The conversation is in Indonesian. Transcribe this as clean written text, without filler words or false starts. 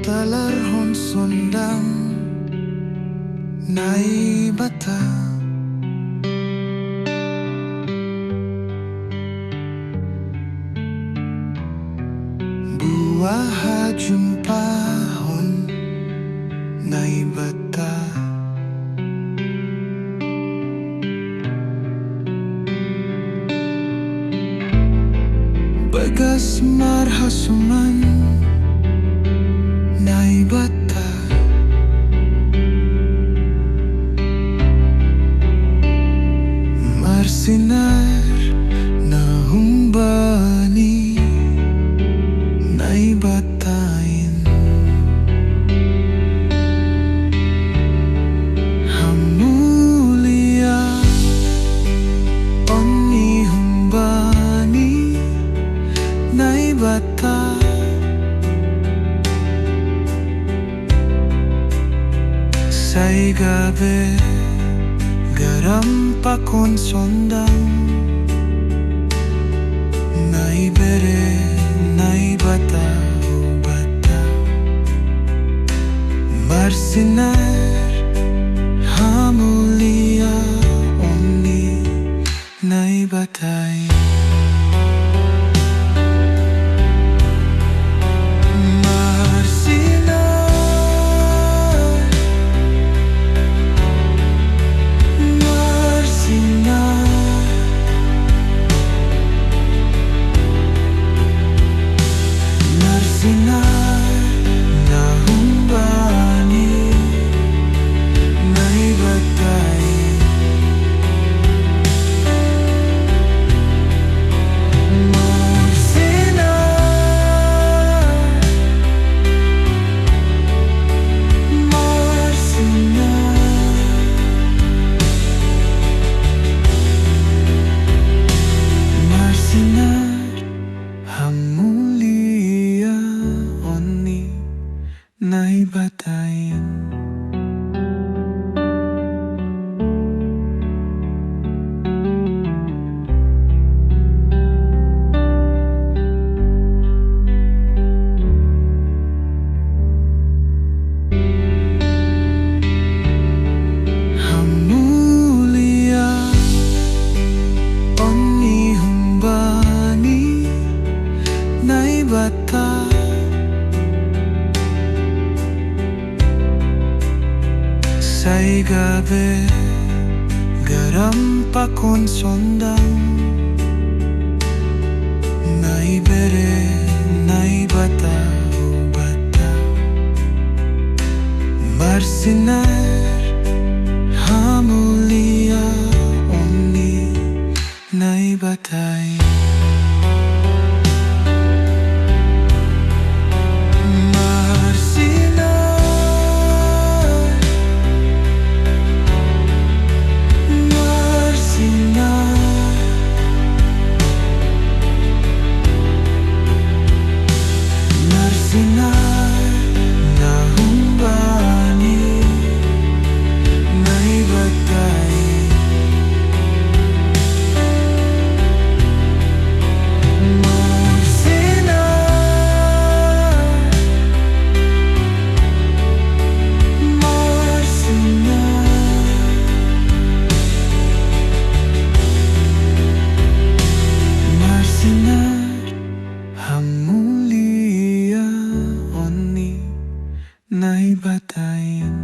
Patalarhon sondang Naibata. Buah hajumpahon Naibata. Bagas marhasoman Naibata. Marsinar na Humbani Naibatain. Hamulia onni Humbani Naibata. Say gabe garam pakon sondang ibere batta batta. Marsinar hamuliaonni naibatai. Hamuliaonni naibatain. Hamuliaonni Humbani Naibata. Say gabe garam pakon sondang ibere batta batta. Marsinar hamuliaonni naibatai. Hamuliaonni naibatain.